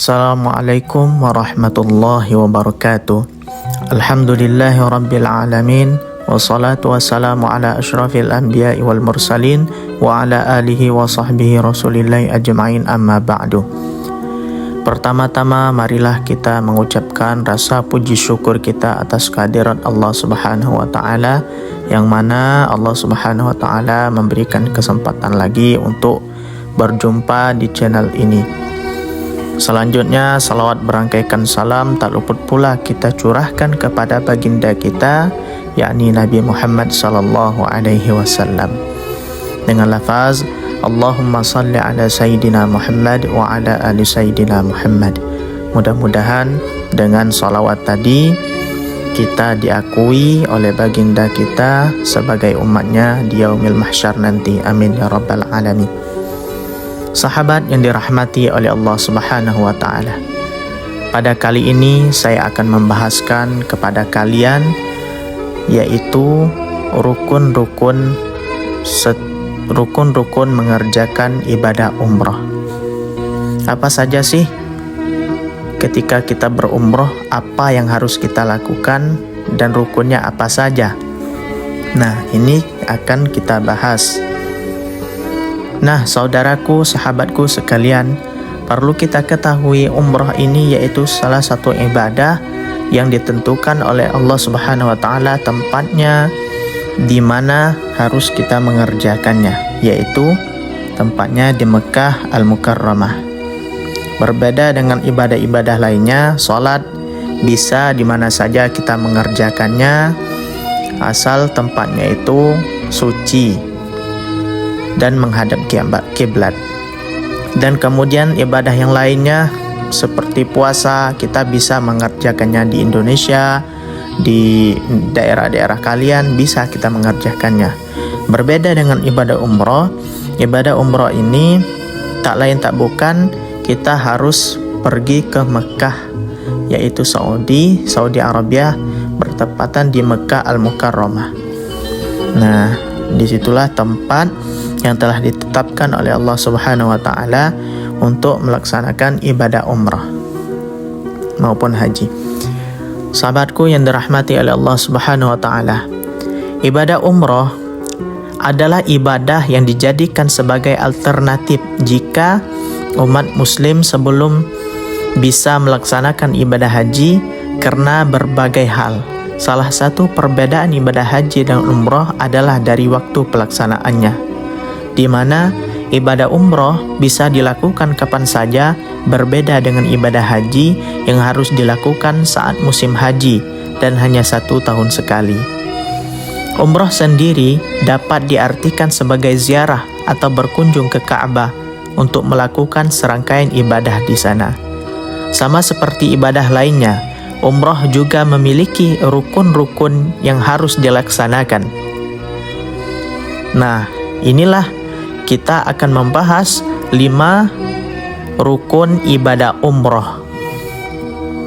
Assalamualaikum warahmatullahi wabarakatuh. Alhamdulillahi rabbil alamin. Wassalatu wassalamu ala ashrafil anbiya'i wal mursalin wa ala alihi wa sahbihi rasulillahi ajma'in, amma ba'du. Pertama-tama marilah kita mengucapkan rasa puji syukur kita atas kehadirat Allah Subhanahu wa taala, yang mana Allah Subhanahu wa taala memberikan kesempatan lagi untuk berjumpa di channel ini. Selanjutnya, salawat berangkaikan salam tak luput pula kita curahkan kepada baginda kita, yakni Nabi Muhammad sallallahu alaihi wasallam, dengan lafaz Allahumma salli ala Sayyidina Muhammad wa ala ali Sayyidina Muhammad. Mudah-mudahan dengan salawat tadi kita diakui oleh baginda kita sebagai umatnya di yaumil mahsyar nanti. Amin ya rabbal alamin. Sahabat yang dirahmati oleh Allah Subhanahu wa taala, pada kali ini saya akan membahaskan kepada kalian yaitu rukun-rukun mengerjakan ibadah umrah. Apa saja sih ketika kita berumrah, apa yang harus kita lakukan dan rukunnya apa saja? Nah, ini akan kita bahas. Nah, saudaraku, sahabatku sekalian, perlu kita ketahui umrah ini yaitu salah satu ibadah yang ditentukan oleh Allah Subhanahu wa taala tempatnya di mana harus kita mengerjakannya, yaitu tempatnya di Mekah Al-Mukarramah. Berbeda dengan ibadah-ibadah lainnya, salat bisa di mana saja kita mengerjakannya asal tempatnya itu suci dan menghadap kiblat. Dan kemudian ibadah yang lainnya seperti puasa, kita bisa mengerjakannya di Indonesia, di daerah-daerah kalian bisa kita mengerjakannya. Berbeda dengan ibadah umrah ini tak lain tak bukan kita harus pergi ke Mekah, yaitu Saudi Arabia, bertepatan di Mekah Al-Mukarramah. Nah, disitulah tempat yang telah ditetapkan oleh Allah Subhanahu wa taala untuk melaksanakan ibadah umrah maupun haji. Sahabatku yang dirahmati oleh Allah Subhanahu wa taala, ibadah umrah adalah ibadah yang dijadikan sebagai alternatif jika umat muslim sebelum bisa melaksanakan ibadah haji karena berbagai hal. Salah satu perbedaan ibadah haji dan umrah adalah dari waktu pelaksanaannya, di mana ibadah umrah bisa dilakukan kapan saja, berbeda dengan ibadah haji yang harus dilakukan saat musim haji dan hanya 1 tahun sekali. Umrah sendiri dapat diartikan sebagai ziarah atau berkunjung ke Ka'bah untuk melakukan serangkaian ibadah di sana. Sama seperti ibadah lainnya, umrah juga memiliki rukun-rukun yang harus dilaksanakan. Nah, inilah kita akan membahas 5 rukun ibadah umrah.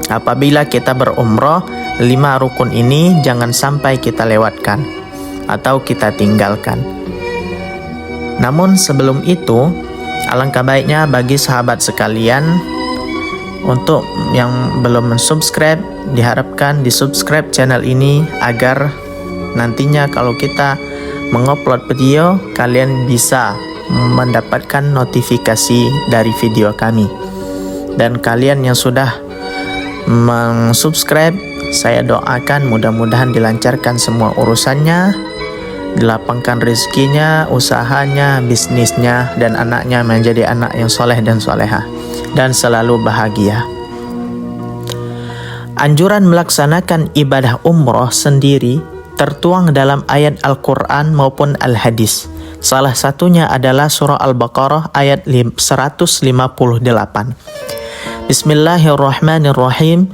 Apabila kita berumrah, 5 rukun ini jangan sampai kita lewatkan atau kita tinggalkan. Namun sebelum itu, alangkah baiknya bagi sahabat sekalian, untuk yang belum mensubscribe, diharapkan di-subscribe channel ini agar nantinya kalau kita mengupload video, kalian bisa mendapatkan notifikasi dari video kami. Dan kalian yang sudah mensubscribe, saya doakan mudah-mudahan dilancarkan semua urusannya, dilapangkan rezekinya, usahanya, bisnisnya, dan anaknya menjadi anak yang soleh dan solehah dan selalu bahagia. Anjuran melaksanakan ibadah umrah sendiri tertuang dalam ayat Al-Quran maupun Al-Hadis. Salah satunya adalah surah Al-Baqarah ayat 158. Bismillahirrahmanirrahim.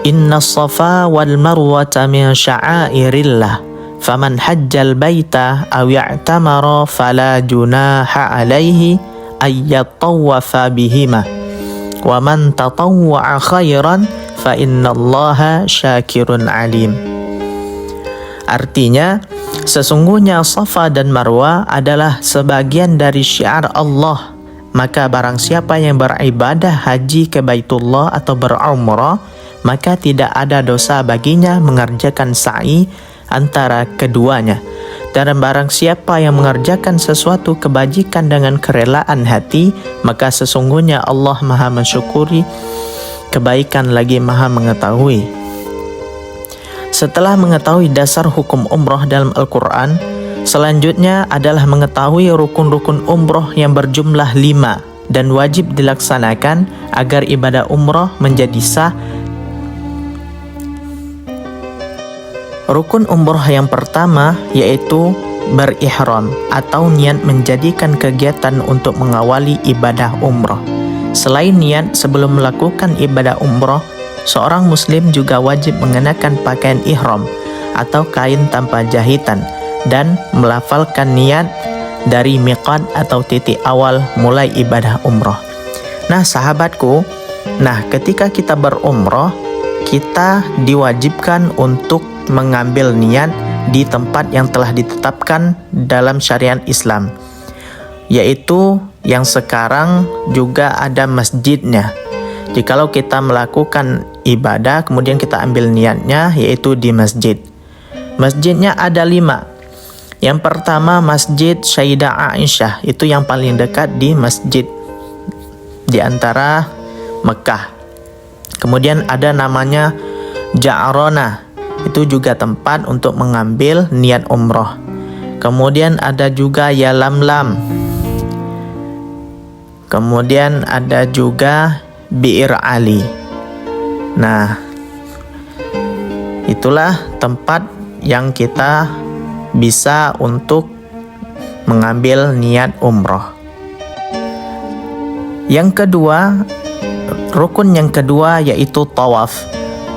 Inna safa wal marwata min sya'airillah. Faman hajjal baita aw ya'tamara fala junaha alaihi ayyatawwafa bihima. Wa man tatawwa'a khairan fa innallaha syakirun alim. Artinya, sesungguhnya Safa dan Marwah adalah sebagian dari syiar Allah maka barang siapa yang beribadah haji ke Baitullah atau berumrah, maka tidak ada dosa baginya mengerjakan sa'i antara keduanya. Dan barang siapa yang mengerjakan sesuatu kebajikan dengan kerelaan hati, maka sesungguhnya Allah Maha mensyukuri kebaikan lagi Maha mengetahui. Setelah mengetahui dasar hukum umrah dalam Al-Quran, selanjutnya adalah mengetahui rukun-rukun umrah yang berjumlah 5 dan wajib dilaksanakan agar ibadah umrah menjadi sah. Rukun umrah yang pertama yaitu berihram atau niat menjadikan kegiatan untuk mengawali ibadah umrah. Selain niat sebelum melakukan ibadah umrah, seorang muslim juga wajib mengenakan pakaian ihram atau kain tanpa jahitan dan melafalkan niat dari miqat atau titik awal mulai ibadah umrah. Nah sahabatku, ketika kita berumrah, kita diwajibkan untuk mengambil niat di tempat yang telah ditetapkan dalam syariat Islam, yaitu yang sekarang juga ada masjidnya. Jikalau kita melakukan ibadah kemudian kita ambil niatnya, yaitu di masjid. Masjidnya ada 5. Yang pertama Masjid Sayyidah Aisyah, itu yang paling dekat di masjid di antara Mekah. Kemudian ada namanya Ja'rona, itu juga tempat untuk mengambil niat umrah. Kemudian ada juga Yalamlam. Kemudian ada juga Bi'ir Ali. Nah, itulah tempat yang kita bisa untuk mengambil niat umrah. Yang kedua, rukun yang kedua yaitu tawaf.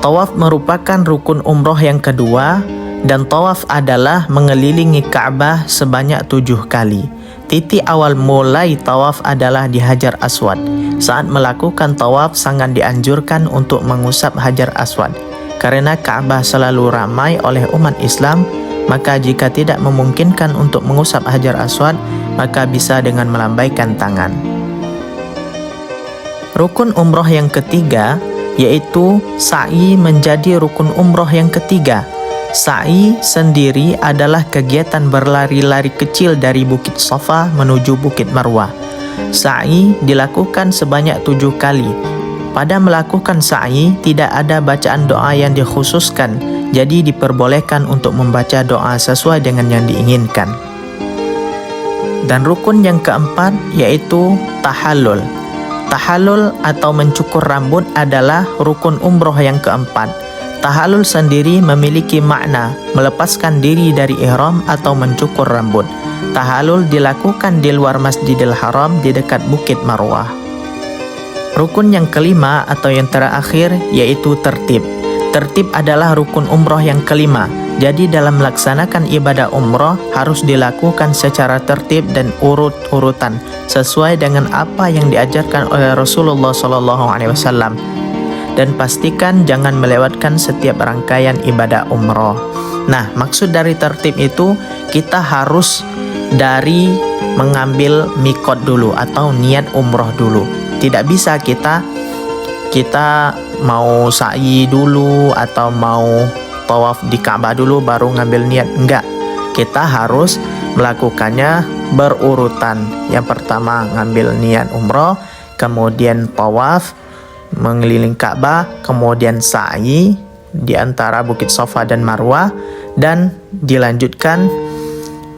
Tawaf merupakan rukun umrah yang kedua, dan tawaf adalah mengelilingi Ka'bah sebanyak 7 kali. Titik awal mulai tawaf adalah di Hajar Aswad. Saat melakukan tawaf sangat dianjurkan untuk mengusap Hajar Aswad. Karena Ka'bah selalu ramai oleh umat Islam, maka jika tidak memungkinkan untuk mengusap Hajar Aswad, maka bisa dengan melambaikan tangan. Rukun umrah yang ketiga yaitu sa'i menjadi rukun umrah yang ketiga. Sa'i sendiri adalah kegiatan berlari-lari kecil dari Bukit Safa menuju Bukit Marwah. Sa'i dilakukan sebanyak 7 kali. Pada melakukan sa'i tidak ada bacaan doa yang dikhususkan, jadi diperbolehkan untuk membaca doa sesuai dengan yang diinginkan. Dan rukun yang keempat yaitu tahallul. Tahallul atau mencukur rambut adalah rukun umrah yang keempat. Tahallul sendiri memiliki makna melepaskan diri dari ihram atau mencukur rambut. Tahallul dilakukan di luar Masjidil Haram di dekat Bukit Marwah. Rukun yang kelima atau yang terakhir yaitu tertib. Tertib adalah rukun umrah yang kelima. Jadi dalam melaksanakan ibadah umrah harus dilakukan secara tertib dan urut-urutan sesuai dengan apa yang diajarkan oleh Rasulullah SAW. Dan pastikan jangan melewatkan setiap rangkaian ibadah umrah. Nah, maksud dari tertib itu kita harus dari mengambil mikot dulu atau niat umrah dulu. Tidak bisa kita mau sa'i dulu atau mau tawaf di Ka'bah dulu baru ngambil niat. Enggak, kita harus melakukannya berurutan. Yang pertama ngambil niat umrah, kemudian tawaf mengelilingi Ka'bah, kemudian sa'i di antara Bukit Safa dan Marwah, dan dilanjutkan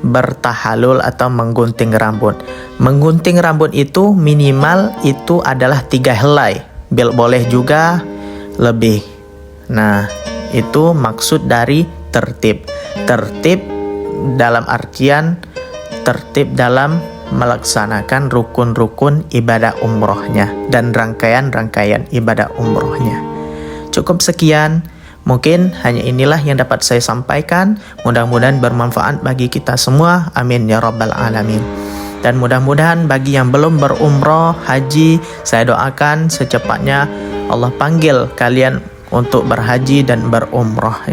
bertahallul atau menggunting rambut. Menggunting rambut itu minimal itu adalah 3 helai, boleh juga lebih. Nah, itu maksud dari tertib. Tertib dalam artian tertib dalam melaksanakan rukun-rukun ibadah umrohnya dan rangkaian-rangkaian ibadah umrohnya. Cukup sekian. Mungkin hanya inilah yang dapat saya sampaikan. Mudah-mudahan bermanfaat bagi kita semua. Amin ya rabbal alamin. Dan mudah-mudahan bagi yang belum berumrah haji, saya doakan secepatnya Allah panggil kalian untuk berhaji dan berumrah.